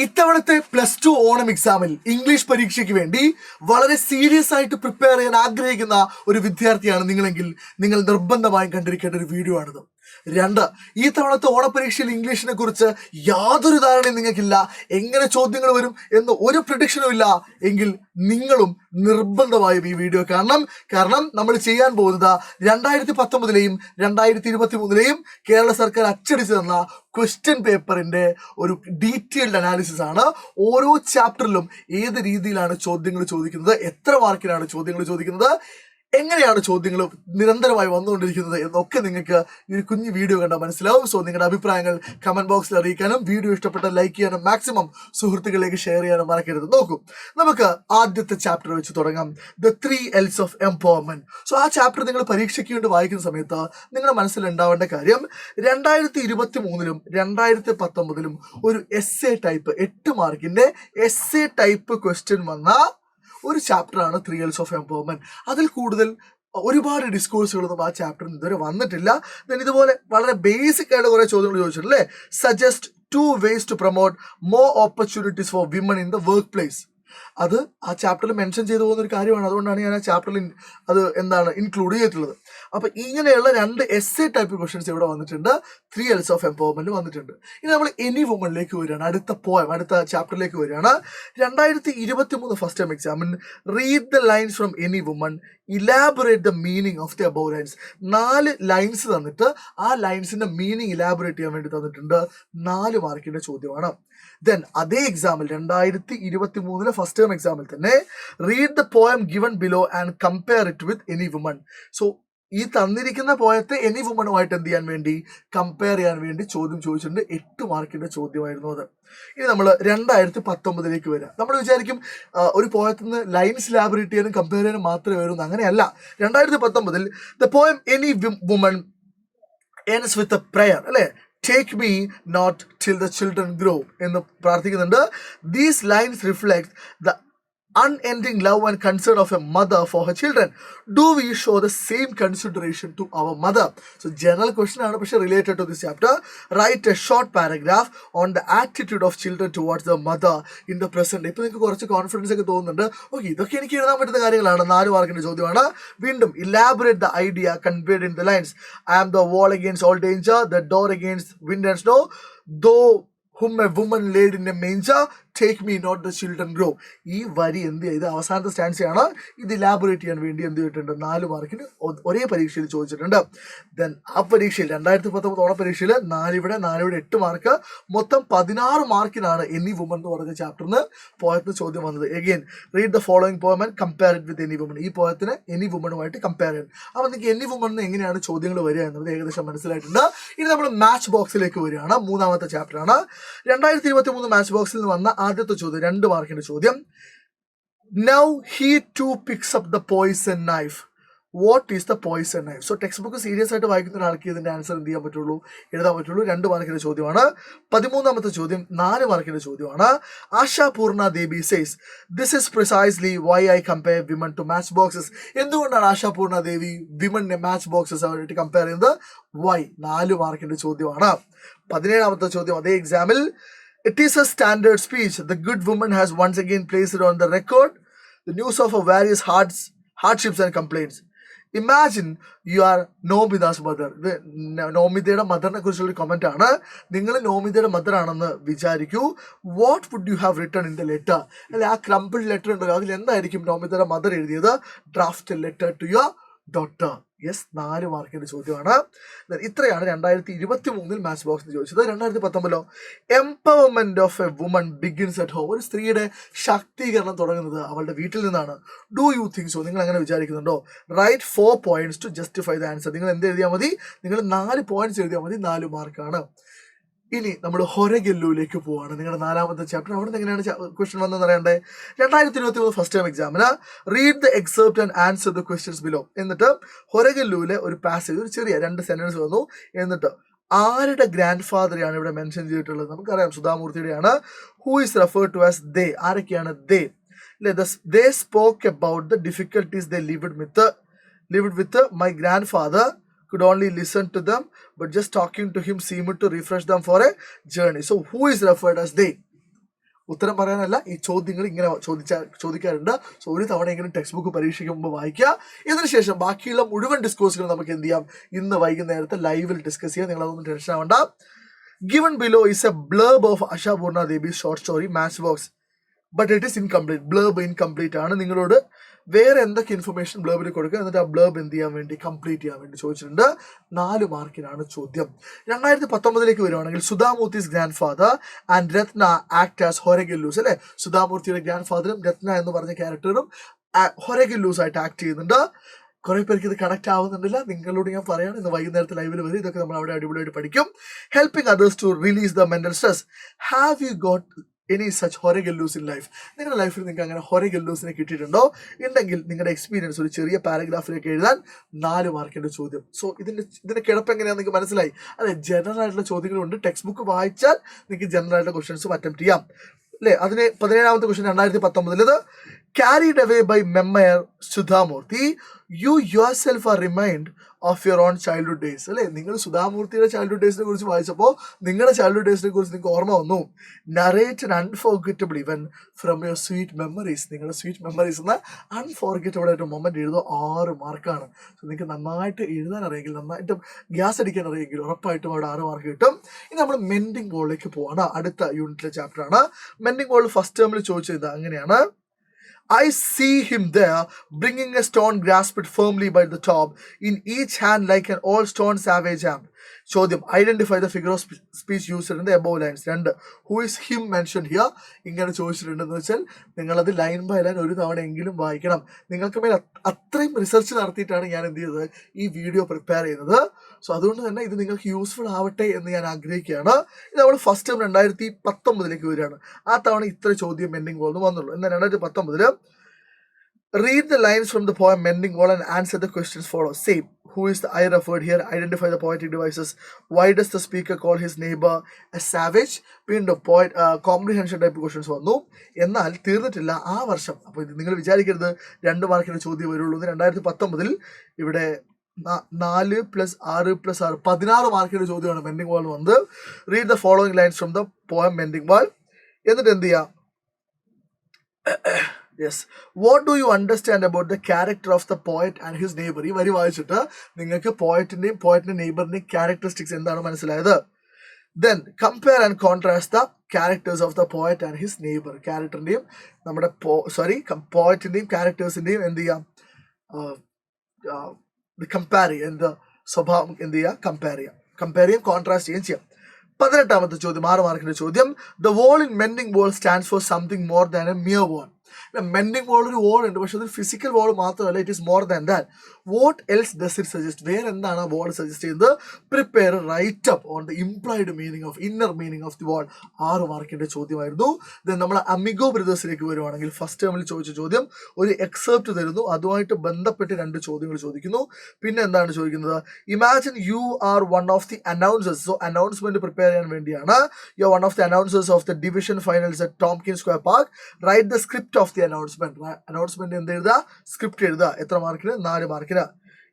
ഇത്തവണത്തെ +2 ഓണം എക്സാമിൽ ഇംഗ്ലീഷ് പരീക്ഷയ്ക്ക് വേണ്ടി വളരെ സീരിയസ് ആയിട്ട് പ്രിപ്പയർ ചെയ്യാൻ ആഗ്രഹിക്കുന്ന ഒരു വിദ്യാർത്ഥിയാണ് നിങ്ങളെങ്കിൽ നിങ്ങൾ നിർബന്ധമായും കണ്ടിരിക്കേണ്ട ഒരു വീഡിയോ ആണിത്. 2, ഈ തവണത്തെ ഓണപരീക്ഷയിൽ ഇംഗ്ലീഷിനെ കുറിച്ച് യാതൊരു ധാരണയും നിങ്ങൾക്കില്ല, എങ്ങനെ ചോദ്യങ്ങൾ വരും എന്ന് ഒരു പ്രിഡിക്ഷനും ഇല്ല എങ്കിൽ നിങ്ങളും നിർബന്ധമായും ഈ വീഡിയോ കാണണം. കാരണം നമ്മൾ ചെയ്യാൻ പോകുന്നത് 2019-ലെയും 2023-ലെയും കേരള സർക്കാർ അച്ചടിച്ചു തന്ന ക്വസ്റ്റ്യൻ പേപ്പറിന്റെ ഒരു ഡീറ്റെയിൽഡ് അനാലിസിസ് ആണ്. ഓരോ ചാപ്റ്ററിലും ഏത് രീതിയിലാണ് ചോദ്യങ്ങൾ ചോദിക്കുന്നത്, എത്ര മാർക്കിനാണ് ചോദ്യങ്ങൾ ചോദിക്കുന്നത്, എങ്ങനെയാണ് ചോദ്യങ്ങൾ നിരന്തരമായി വന്നുകൊണ്ടിരിക്കുന്നത് എന്നൊക്കെ നിങ്ങൾക്ക് ഈ കുഞ്ഞു വീഡിയോ കണ്ടാൽ മനസ്സിലാവും. സോ നിങ്ങളുടെ അഭിപ്രായങ്ങൾ കമന്റ് ബോക്സിൽ അറിയിക്കാനും വീഡിയോ ഇഷ്ടപ്പെട്ട ലൈക്ക് ചെയ്യാനും മാക്സിമം സുഹൃത്തുക്കളിലേക്ക് ഷെയർ ചെയ്യാനും മറക്കരുത്. നോക്കൂ, നമുക്ക് ആദ്യത്തെ ചാപ്റ്റർ വെച്ച് തുടങ്ങാം, the 3 L's of empowerment. So ആ ചാപ്റ്റർ നിങ്ങൾ പരീക്ഷയ്ക്ക് വേണ്ടി വായിക്കുന്ന സമയത്ത് നിങ്ങളുടെ മനസ്സിൽ ഉണ്ടാവേണ്ട കാര്യം, 2023-ലും 2019-ലും ഒരു എസ്സേ ടൈപ്പ് 8 മാർക്കിന്റെ എസ്സേ ടൈപ്പ് ക്വസ്റ്റ്യൻ വന്ന ഒരു ചാപ്റ്ററാണ് 3 L's ഓഫ് എംപവർമെന്റ്. അതിൽ കൂടുതൽ ഒരുപാട് ഡിസ്കോഴ്സുകളൊന്നും ആ ചാപ്റ്ററിൽ ഇതുവരെ വന്നിട്ടില്ല. ഇതുപോലെ വളരെ ബേസിക് ആയിട്ട് കുറെ ചോദ്യങ്ങൾ ചോദിച്ചിട്ടില്ലേ. Suggest 2 ways to promote more opportunities for women in the workplace. അത് ആ ചാപ്റ്ററിൽ മെൻഷൻ ചെയ്തു പോകുന്ന ഒരു കാര്യമാണ്. അതുകൊണ്ടാണ് ഞാൻ ആ ചാപ്റ്ററിൽ അത് ഇൻക്ലൂഡ് ചെയ്തിട്ടുള്ളത്. അപ്പൊ ഇങ്ങനെയുള്ള 2 എസ്സേ ടൈപ്പ് ക്വസ്റ്റ്യൻസ് ഇവിടെ വന്നിട്ടുണ്ട്, 3 L's ഓഫ് എംപവർമെന്റ് വന്നിട്ടുണ്ട്. ഇനി നമ്മൾ എനി വുമണിലേക്ക് വരികയാണ്, അടുത്ത ചാപ്റ്ററിലേക്ക് വരികയാണ്. 2023 first time examine read the lines from any woman, elaborate the meaning of the above lines. 4 lines തന്നിട്ട് ആ ലൈൻസിന്റെ മീനിങ് ഇലാബറേറ്റ് ചെയ്യാൻ വേണ്ടി തന്നിട്ടുണ്ട്. 4 മാർക്കിന്റെ ചോദ്യമാണ്. ദെൻ അതേ എക്സാമിൽ 2023 ഫസ്റ്റ് ടൈം എക്സാമിൽ തന്നെ read the poem given below and compare it with any woman. So ഈ തന്നിരിക്കുന്ന പോയത്തെ എനി വുമണുമായിട്ട് എന്ത് ചെയ്യാൻ വേണ്ടി, കമ്പയർ ചെയ്യാൻ വേണ്ടി ചോദ്യം ചോദിച്ചിട്ടുണ്ട്. 8 മാർക്കിന്റെ ചോദ്യമായിരുന്നു അത്. ഇനി നമ്മൾ 2019-ലേക്ക് വരാം. നമ്മൾ വിചാരിക്കും ഒരു പോയത്തിൽ നിന്ന് ലൈൻസ് ഇലാബറേറ്റ് ചെയ്യാനും കമ്പയർ ചെയ്യാനും മാത്രമേ വരുന്നു. അങ്ങനെയല്ല. 2019 the poem any woman ends with a prayer, അല്ലെ, take me not till the children grow എന്ന് പ്രാർത്ഥിക്കുന്നുണ്ട്. These lines reflect the unending love and concern of a mother for her children. Do we show the same consideration to our mother? So general question ആണ്, പക്ഷെ related to this chapter. Write a short paragraph on the attitude of children towards the mother in the present. ഇപ്പൊ നിങ്ങൾക്ക് കുറച്ച് confidence ഒക്കെ തോന്നുന്നുണ്ട്. Okay, ഇതൊക്കെ എനിക്ക് എഴുതാൻ പറ്റുന്ന കാര്യങ്ങളാണ്. 4 മാർക്കിന്റെ ചോദ്യമാണ്. വീണ്ടും elaborate the idea conveyed in the lines. I am the wall against all danger, the door against wind and snow, though whom a woman laid in a manger, take me not the children grow. ഈ വരി എന്ത് ചെയ്ത് അവസാനത്തെ സ്റ്റാൻസിയാണ്. ഇത് elaborate ചെയ്യാൻ വേണ്ടി എന്ത് ചെയ്തിട്ടുണ്ട്, 4 മാർക്കിന് ഒരേ പരീക്ഷയിൽ ചോദിച്ചിട്ടുണ്ട്. ദെൻ ആ പരീക്ഷയിൽ 2019 ഓണപരീക്ഷയിൽ 4 ഇവിടെ 8 മാർക്ക്, മൊത്തം 16 മാർക്കിനാണ് എനി വുമൺ എന്ന് പറഞ്ഞ ചാപ്റ്ററിന് പോയത്തിന് ചോദ്യം വന്നത്. Again read the following poem and compare it with any woman. ഈ പോയത്തിന് എനി വുമണുമായിട്ട് കമ്പയർ ചെയ്യണം. അപ്പോൾ നിങ്ങൾക്ക് എനി വുമണിന് എങ്ങനെയാണ് ചോദ്യങ്ങൾ വരിക എന്നത് ഏകദേശം മനസ്സിലായിട്ടുണ്ട്. ഇനി നമ്മൾ മാച്ച് ബോക്സിലേക്ക് വരികയാണ്. 3ാമത്തെ ചാപ്റ്ററാണ്. 2023 മാച്ച് ബോക്സിൽ നിന്ന് വന്ന ആദ്യത്തെ ചോദ്യം 2 മാർക്കിന്റെ ചോദ്യം. Now he too picks up the poison knife. What is the poison knife? So text book serious ആയിട്ട് വായിക്കുന്ന ഒരാൾക്ക് ഇതിന്റെ ആൻസർ എന്ത് ചെയ്യാൻ പറ്റുള്ളൂ, എഴുതാൻ പറ്റുള്ളൂ. 2 മാർക്കിന്റെ ചോദ്യമാണ്. 13ാമത്തെ ചോദ്യം 4 മാർക്കിന്റെ ചോദ്യമാണ്. ആശാ പൂർണ ദേവി says, this is precisely why I compare women to match boxes. എന്തുകൊണ്ടാണ് ആശാ പൂർണ ദേവി വിമണിനെ മാച്ച് ബോക്സസ് ആയിട്ട് കമ്പയർ ചെയ്യുന്നത്? വൈ? 4 മാർക്കിന്റെ ചോദ്യമാണ്. 17ാമത്തെ ചോദ്യം അതേ എക്സാമിൽ. It is a standard speech. The good woman has once again placed it on the record the news of her various hardships and complaints. Imagine you are Nomita's mother. ഇത് നോമിതയുടെ മദറിനെ കുറിച്ചുള്ള ഒരു കമന്റ് ആണ്. നിങ്ങൾ നോമിതയുടെ മദർ ആണെന്ന് വിചാരിക്കൂ. What would you have written in the letter? അല്ലെ, ആ ക്രംപിൾഡ് ലെറ്റർ ഉണ്ടല്ലോ, അതിൽ എന്തായിരിക്കും നോമിതയുടെ മദർ എഴുതിയത്? Draft letter to your daughter. Yes, 4 മാർക്കിന്റെ ചോദ്യമാണ്. ഇത്രയാണ് 2023 മാച്ച് ബോക്സിൽ ചോദിച്ചത്. 2019 empowerment of a woman begins at home. ഒരു സ്ത്രീയുടെ ശാക്തീകരണം തുടങ്ങുന്നത് അവളുടെ വീട്ടിൽ നിന്നാണ്. Do you think so? നിങ്ങൾ അങ്ങനെ വിചാരിക്കുന്നുണ്ടോ? Right 4 points to justify the answer. നിങ്ങൾ എന്ത് എഴുതിയാൽ മതി? നിങ്ങൾ 4 പോയിന്റ്സ് എഴുതിയാൽ മതി. 4 മാർക്കാണ്. ഇനി നമ്മൾ ഹൊരഗെല്ലുവിലേക്ക് പോവാണ്. നിങ്ങളുടെ 4ാമത്തെ ചാപ്റ്റർ. അവിടെ നിന്ന് എങ്ങനെയാണ് ക്വസ്റ്റ്യൻ വന്നതെന്ന് അറിയണ്ടേ? 2023 ഫസ്റ്റ് ടൈം എക്സാമിന് read the except and answer the questions below. എന്നിട്ട് ഹൊരഗെല്ലുവിലെ ഒരു പാസേജ്, ഒരു ചെറിയ 2 സെന്റൻസ് വന്നു. എന്നിട്ട് ആരുടെ ഗ്രാൻഡ് ഫാദറെയാണ് ഇവിടെ മെൻഷൻ ചെയ്തിട്ടുള്ളത്? നമുക്കറിയാം, സുധാമൂർത്തിയുടെയാണ്. Who is referred to as they. ആരൊക്കെയാണ് they? They spoke about the difficulties they lived with my grandfather could only listen to them, but just talking to him seemed to refresh them for a journey. So who is referred as they? ഉത്തരം പറയാനല്ല, ഈ ചോദ്യങ്ങൾ ഇങ്ങനെ ചോദിക്കാറുണ്ട്. So ഒരു തവണയെങ്കിലും text book പരീക്ഷയ്ക്ക് മുമ്പ് വായിക്കുക. ഇതിനുശേഷം ബാക്കിയുള്ള മുഴുവൻ ഡിസ്കോഴ്സുകൾ നമുക്ക് എന്ത് ചെയ്യാം, ഇന്ന് വൈകുന്നേരത്തെ ലൈവിൽ ഡിസ്കസ് ചെയ്യാം. നിങ്ങൾ അതൊന്നും ടെൻഷൻ ആവണ്ട. Given below is a blurb of Asha Purna Devi's short story Matchbox, but it is incomplete. Blurb incomplete ആണ്. നിങ്ങളോട് വേറെ എന്തൊക്കെ ഇൻഫർമേഷൻ ബ്ലർബിൽ കൊടുക്കുക, എന്നിട്ട് ആ ബ്ലർബ് എന്ത് ചെയ്യാൻ വേണ്ടി, കംപ്ലീറ്റ് ചെയ്യാൻ വേണ്ടി ചോദിച്ചിട്ടുണ്ട്. 4 മാർക്കിനാണ് ചോദ്യം. 2019 വരുവാണെങ്കിൽ സുധാമൂർത്തിസ് grand father and Ratna act as ഹൊരഗെല്ലൂസ് അല്ലെ. സുധാമൂർത്തിയുടെ ഗ്രാൻഡ് ഫാദറും രത്ന എന്ന് പറഞ്ഞ ക്യാരക്ടറും ഹൊരഗെല്ലൂസ് ആയിട്ട് ആക്ട് ചെയ്യുന്നുണ്ട്. കുറെ പേർക്ക് ഇത് കണക്ട് ആവുന്നുണ്ടില്ല. നിങ്ങളോട് ഞാൻ പറയാണ്, ഇന്ന് വൈകുന്നേരത്തെ ലൈവിൽ വരും. ഇതൊക്കെ നമ്മൾ അവിടെ അടിപൊളിയായിട്ട് പഠിക്കും. Helping others to release the mental stress. Have you got any such ഹൊരഗെല്ലൂസ് ഇൻ ലൈഫ്? നിങ്ങളുടെ ലൈഫിൽ നിങ്ങൾക്ക് അങ്ങനെ ഹൊരഗെല്ലൂസിനെ കിട്ടിയിട്ടുണ്ടോ? ഉണ്ടെങ്കിൽ നിങ്ങളുടെ എക്സ്പീരിയൻസ് ഒരു ചെറിയ പാരഗ്രാഫിലേക്ക് എഴുതാൻ 4 മാർക്കിന്റെ ചോദ്യം. സോ ഇതിന്റെ കിടപ്പ് എങ്ങനെയാണെന്ന് നിങ്ങൾക്ക് മനസ്സിലായി. അതെ, ജനറൽ ആയിട്ടുള്ള ചോദ്യങ്ങളുണ്ട്. ടെക്സ്റ്റ് ബുക്ക് വായിച്ചാൽ നിങ്ങൾക്ക് ജനറൽ ആയിട്ടുള്ള ക്വസ്റ്റൻസും അറ്റംപ്റ്റ് ചെയ്യാം അല്ലേ. അതിന് 17ാമത്തെ question 2019 carried away by memoir Sudhamurthy, you yourself are reminded of your own childhood days അല്ലേ. നിങ്ങൾ സുധാമൂർത്തിയുടെ ചൈൽഡ്ഹുഡ് ഡേയ്സിനെ കുറിച്ച് വായിച്ചപ്പോൾ നിങ്ങളുടെ ചൈൽഡ്ഹുഡ് ഡേയ്സിനെ കുറിച്ച് നിങ്ങൾക്ക് ഓർമ്മ വന്നു. നറേറ്റ് അൺഫോർഗറ്റബിൾ ഇവൻ ഫ്രം യുവർ സ്വീറ്റ് മെമ്മറീസ്. നിങ്ങളുടെ സ്വീറ്റ് മെമ്മറീസ് എന്ന അൺഫോർഗറ്റബിൾ ആയിട്ട് മൊമെന്റ് എഴുതുക. 6 മാർക്കാണ്. നിങ്ങൾക്ക് നന്നായിട്ട് എഴുതാൻ അറിയെങ്കിൽ, നന്നായിട്ട് ഗ്യാസ് അടിക്കാൻ അറിയെങ്കിൽ ഉറപ്പായിട്ടും അവിടെ 6 മാർക്ക് കിട്ടും. ഇനി നമ്മൾ മെൻഡിങ് വോളിലേക്ക് പോവാണ്. അടുത്ത യൂണിറ്റിലെ ചാപ്റ്റർ ആണ്. മെൻഡിങ് വോൾ ഫസ്റ്റ് ടേമിൽ ചോദിച്ചത് അങ്ങനെയാണ്. I see him there, bringing a stone grasped firmly by the top, in each hand like an old stone savage hand. ചോദ്യം, identify the figure of speech used in the above lines. 2, who is him mentioned here? ഇങ്ങനെ ചോദിച്ചിട്ടുണ്ടെന്ന് വെച്ചാൽ നിങ്ങളത് line by line ഒരു തവണ എങ്കിലും വായിക്കണം. നിങ്ങൾക്ക് മേൽ അത്രയും റിസർച്ച് നടത്തിയിട്ടാണ് ഞാൻ എന്ത് ചെയ്തത്, ഈ വീഡിയോ പ്രിപ്പയർ ചെയ്യുന്നത്. സോ അതുകൊണ്ട് തന്നെ ഇത് നിങ്ങൾക്ക് യൂസ്ഫുൾ ആവട്ടെ എന്ന് ഞാൻ ആഗ്രഹിക്കുകയാണ്. ഇത് നമ്മൾ ഫസ്റ്റ് ടൈം 2019 വരികയാണ്. ആ തവണ ഇത്ര ചോദ്യം മെൻഡിങ് വോൾ വന്നുള്ളൂ. എന്നാൽ 2019 read the lines from the poem Mending Wall and answer the questions follow. Same. Who is the I referred here? Identify the poetic devices. Why does the speaker call his neighbor a savage? വീണ്ടും comprehension type questions വന്നു. എന്നാൽ തീർന്നിട്ടില്ല ആ വർഷം. അപ്പോൾ ഇത് നിങ്ങൾ വിചാരിക്കരുത് 2 മാർക്കിന് ചോദ്യം വരുള്ളൂ. 2019 ഇവിടെ 4 + 6 + 6 16 മാർക്കിന്റെ ചോദ്യമാണ് മെൻഡിങ് വാൾ വന്നത്. Read the following lines from the poem mending wall. എന്നിട്ട് എന്ത് ചെയ്യാം? Yes, what do you understand about the character of the poet and his neighbour? ഈ വരി വായിച്ചിട്ട് നിങ്ങൾക്ക് പോയറ്റിന്റെ നെയ്ബറിന്റെയും ക്യാരക്ടറിസ്റ്റിക്സ് എന്താണ് മനസ്സിലായത്? Then compare and contrast the characters of the poet and his neighbour. ക്യാരക്ടറിന്റെയും നമ്മുടെ പോയറ്റിന്റെയും ക്യാരക്ടേഴ്സിന്റെയും എന്ത് ചെയ്യാം, കമ്പയർ ചെയ്യാം. എന്ത് സ്വഭാവം എന്ത് ചെയ്യുക, കമ്പയർ ചെയ്യും, കോൺട്രാസ്റ്റ് ചെയ്യാം. 18ാമത്തെ ചോദ്യം, 6 മാർക്കിന്റെ ചോദ്യം. The wall in mending wall stands for something more than a mere wall. Mending wall ഒരു വോൾ ഉണ്ട്, പക്ഷെ അത് ഫിസിക്കൽ വോൾ മാത്രമല്ല, it is more than that. What else does it suggest? വേറെ എന്താണ് ആ വോൾ സജസ്റ്റ് ചെയ്യുന്നത്? Prepare write up on the implied meaning of inner meaning of the wall. 6 മാർക്കിന്റെ ചോദ്യമായിരുന്നു. ദെൻ നമ്മൾ അമിഗോ ബ്രദേഴ്സിലേക്ക് വരുവാണെങ്കിൽ ഫസ്റ്റ് ടേമിൽ ചോദിച്ച ചോദ്യം ഒരു എക്സെപ്റ്റ് തരുന്നു, അതുമായിട്ട് ബന്ധപ്പെട്ട് 2 ചോദ്യങ്ങൾ ചോദിക്കുന്നു. പിന്നെ എന്താണ് ചോദിക്കുന്നത്? Imagine you are one of the announcers. So announcement prepare ചെയ്യാൻ വേണ്ടിയാണ്. You are one of the announcers of the division finals at Tompkins square park. Right the script of the announcement എന്ത് എഴുതുക? സ്ക്രിപ്റ്റ് എഴുതുക. എത്ര മാർക്കിന്? 4 മാർക്കിന്.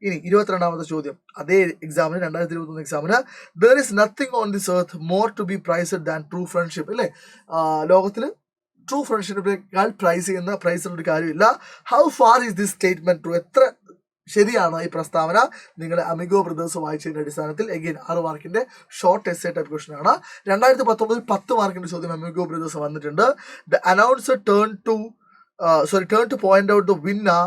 ഇനി 22ാമത്തെ ചോദ്യം, അതേ എക്സാമിന് 2021 എക്സാമിന്. There is nothing on this earth more to be prized than true friendship. അല്ലേ, ലോകത്തിൽ ട്രൂ ഫ്രണ്ട്ഷിപ്പിനേക്കാൾ പ്രൈസുള്ള ഒരു കാര്യമില്ല. How far is this statement true? എത്ര ശരിയാണ് ഈ പ്രസ്താവന? നിങ്ങൾ അമിഗോ ബ്രദേഴ്സ് വായിച്ചതിന്റെ അടിസ്ഥാനത്തിൽ എഗെയിൻ 6 മാർക്കിന്റെ ഷോർട്ട് എസ്സേ ടൈപ്പ് ക്വസ്റ്റൻ ആണ്. 2019 10 മാർക്കിന്റെ ചോദ്യം അമിഗോ ബ്രദേഴ്സ് വന്നിട്ടുണ്ട്. The announcer turn to point out the winner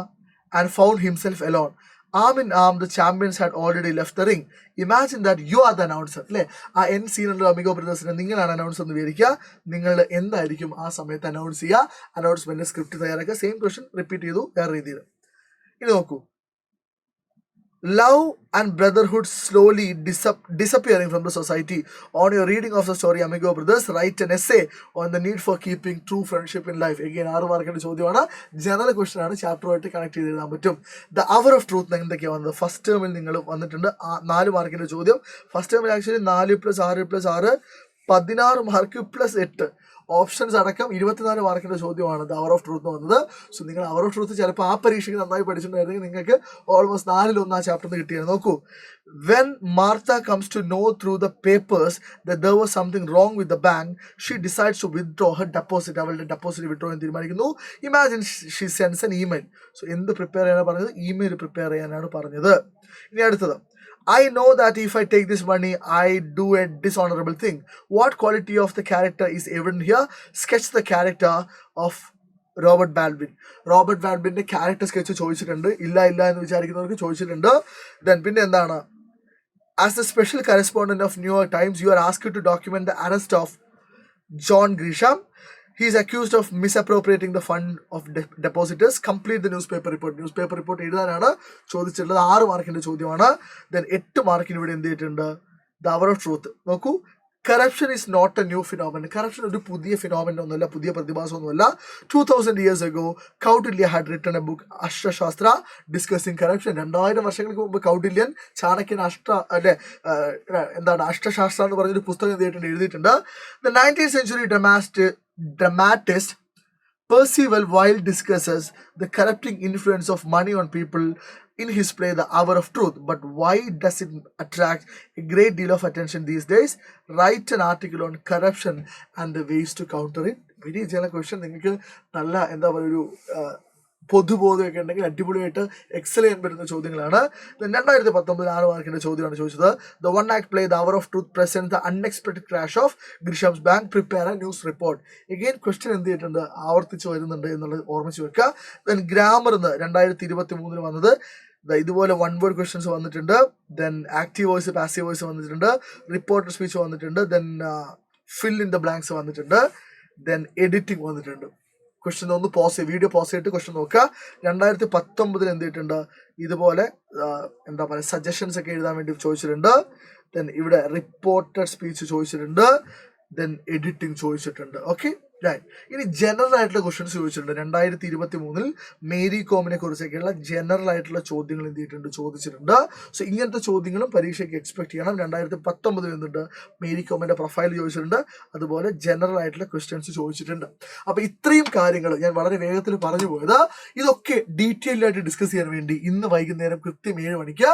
and found himself alone. Arm in arm, the champions had already left the ring. Imagine that you are the announcer. അല്ലേ, ആ N സീനുള്ള amigo ബ്രദേഴ്സിനെ നിങ്ങളാണ് announcer എന്ന് വിചാരിക്കുക. നിങ്ങൾ എന്തായിരിക്കും ആ സമയത്ത് announce ചെയ്യുക? അനൗൺസ്മെന്റ് സ്ക്രിപ്റ്റ് തയ്യാറാക്കുക. സെയിം ക്വസ്റ്റൻ റിപ്പീറ്റ് ചെയ്തു വേറെ രീതിയിൽ. ഇനി നോക്കൂ, love and brotherhood slowly disappearing from the society. On your reading of the story Amigo Brothers, write an essay on the need for keeping true friendship in life. Again 6 മാർക്കിന്റെ ചോദ്യമാണ്. General question ആണ്, ചാപ്റ്ററുമായിട്ട് connect ചെയ്ത് എഴുതാൻ പറ്റും. The hour of truth എന്തൊക്കെയാണ് വന്നത്? First ടേമിൽ നിങ്ങൾ വന്നിട്ടുണ്ട് 4 മാർക്കിന്റെ ചോദ്യം. ഫസ്റ്റ് ടേമിൽ ആക്ച്വലി 4 + 6 + 6 16 മാർക്ക് +8. ഓപ്ഷൻസ് അടക്കം 24 മാർക്കിന്റെ ചോദ്യമാണ് ദ അവർ ഓഫ് ട്രൂത്ത് വന്നത്. സോ നിങ്ങൾ അവർ ഓഫ് ട്രൂത്ത് ചിലപ്പോൾ ആ പരീക്ഷയ്ക്ക് നന്നായി പഠിച്ചിട്ടുണ്ടായിരുന്നെങ്കിൽ നിങ്ങൾക്ക് ഓൾമോസ്റ്റ് 4-1 ആ ചാപ്റ്ററിന് കിട്ടിയത്. നോക്കൂ, when Martha comes to know through the papers that there was something wrong with the bank, she decides to withdraw her deposit. അവളുടെ ഡെപ്പോസിറ്റ് വിഡ്രോ ചെയ്യാൻ തീരുമാനിക്കുന്നു. Imagine she sense an email. So എന്ത് prepare ചെയ്യാനാണ് പറഞ്ഞത്? Email prepare ചെയ്യാനാണ് പറഞ്ഞത്. ഇനി അടുത്തത്, I know that if I take this money, I do a dishonorable thing. What quality of the character is evident here? Sketch the character of Robert Balvin. Robert ബാൽവിൻ്റെ character sketch ചോദിച്ചിട്ടുണ്ട്. ഇല്ല എന്ന് വിചാരിക്കുന്നവർക്ക് ചോദിച്ചിട്ടുണ്ട്. Then പിന്നെ എന്താണ്, as A special correspondent of New York times you are asked to document the arrest of John ഗ്രീഷാം. He is accused of misappropriating the fund of depositors. Complete the newspaper report. Newspaper report എഴുതാനാണ് ചോദിച്ചിട്ടുള്ളത്. 6 മാർക്കിന്റെ ചോദ്യമാണ്. Then 8 മാർക്കിന് ഇവിടെ എന്ത് ചെയ്തിട്ടുണ്ട്? The hour of truth. നോക്കൂ, corruption is not a new phenomenon. Corruption ഒരു പുതിയ ഫിനോമിനൻ ഒന്നുമല്ല, പുതിയ പ്രതിഭാസമൊന്നുമല്ല. 2000 years ago, കൗട്ടില്യ had written a book, അഷ്ടശാസ്ത്ര, discussing corruption. 2000 വർഷങ്ങൾക്ക് മുമ്പ് കൗട്ടില്യൻ ചാണക്യൻ അഷ്ടശാസ്ത്ര എന്ന് പറഞ്ഞൊരു പുസ്തകം എഴുതിയിട്ടുണ്ട്. The 19th century dramatist Percival Wilde discusses the corrupting influence of money on people in his play The Hour of Truth. But why does it attract a great deal of attention these days? Write an article on corruption and the ways to counter it. Very general question. നിങ്ങൾക്ക് നല്ല എന്താ പറയുക, ഒരു പൊതുബോധമൊക്കെ ഉണ്ടെങ്കിൽ അടിപൊളിയായിട്ട് Excel ചെയ്യാൻ പറ്റുന്ന ചോദ്യങ്ങളാണ്. 2019 6 മാർക്കിന്റെ ചോദ്യമാണ് ചോദിച്ചത്. The one act play the hour of truth present the unexpected crash of Gresham's bank. Prepare a news report. Again question എന്ത് ചെയ്തിട്ടുണ്ട്? ആവർത്തിച്ച് വരുന്നുണ്ട് എന്നുള്ളത് ഓർമ്മിച്ച് വെക്കുക. ദെൻ ഗ്രാമറിന്ന് 2023 വന്നത് ഇതുപോലെ 1 word ക്വസ്റ്റ്യൻസ് വന്നിട്ടുണ്ട്. Then active voice, passive voice വന്നിട്ടുണ്ട്. റിപ്പോർട്ടർ സ്പീച്ച് വന്നിട്ടുണ്ട്. Then fill in the blanks വന്നിട്ടുണ്ട്. ദെൻ എഡിറ്റിംഗ് വന്നിട്ടുണ്ട്. ക്വസ്റ്റ്യൻ ഒന്ന് വീഡിയോ പോസ് ചെയ്തിട്ട് ക്വസ്റ്റ്യൻ നോക്കുക. 2019 എന്ത് ചെയ്തിട്ടുണ്ട്? ഇതുപോലെ എന്താ പറയുക, സജഷൻസ് ഒക്കെ എഴുതാൻ വേണ്ടി ചോദിച്ചിട്ടുണ്ട്. ദെൻ ഇവിടെ റിപ്പോർട്ടർ സ്പീച്ച് ചോദിച്ചിട്ടുണ്ട്. ദെൻ എഡിറ്റിംഗ് ചോദിച്ചിട്ടുണ്ട്. Okay, right. ഇനി ജനറൽ ആയിട്ടുള്ള ക്വസ്റ്റ്യൻസ് ചോദിച്ചിട്ടുണ്ട്. 2023 മേരി കോമിനെ കുറിച്ചൊക്കെയുള്ള ജനറൽ ആയിട്ടുള്ള ചോദ്യങ്ങൾ എന്ത് ചെയ്തിട്ടുണ്ട്? ചോദിച്ചിട്ടുണ്ട്. സോ ഇങ്ങനത്തെ ചോദ്യങ്ങളും പരീക്ഷയ്ക്ക് എക്സ്പെക്ട് ചെയ്യണം. 2019 എന്തുണ്ട്? മേരി കോമിന്റെ പ്രൊഫൈൽ ചോദിച്ചിട്ടുണ്ട്. അതുപോലെ ജനറൽ ആയിട്ടുള്ള ക്വസ്റ്റ്യൻസ് ചോദിച്ചിട്ടുണ്ട്. അപ്പൊ ഇത്രയും കാര്യങ്ങൾ ഞാൻ വളരെ വേഗത്തിൽ പറഞ്ഞു പോയത്. ഇതൊക്കെ ഡീറ്റെയിൽഡ് ആയിട്ട് ഡിസ്കസ് ചെയ്യാൻ വേണ്ടി ഇന്ന് വൈകുന്നേരം കൃത്യം 7 മണിക്ക്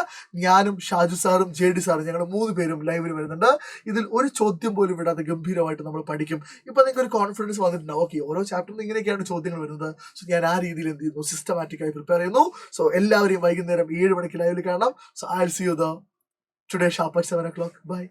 ഞാനും ഷാജു സാറും JD സാറും ഞങ്ങൾ 3 പേരും ലൈവിൽ വരുന്നുണ്ട്. ഇതിൽ ഒരു ചോദ്യം പോലും വിടാതെ ഗംഭീരമായിട്ട് നമ്മൾ പഠിക്കും. ഇപ്പൊ നിങ്ങൾക്ക് ഒരു കോൺഫിഡൻസ് വന്നിട്ടുണ്ടാവും. ഓക്കെ, ഓരോ ചാപ്റ്ററിൽ ഇങ്ങനെയൊക്കെയാണ് ചോദ്യങ്ങൾ വരുന്നത്. സോ ഞാൻ ആ രീതിയിൽ എന്ത് ചെയ്യുന്നു? സിസ്റ്റമാറ്റിക്കായി പ്രിപ്പയർ ചെയ്യുന്നു. സോ എല്ലാവരെയും വൈകുന്നേരം 7 മണിക്ക് ലൈവിൽ കാണാം. So I will see you today sharp at 7 o'clock. By.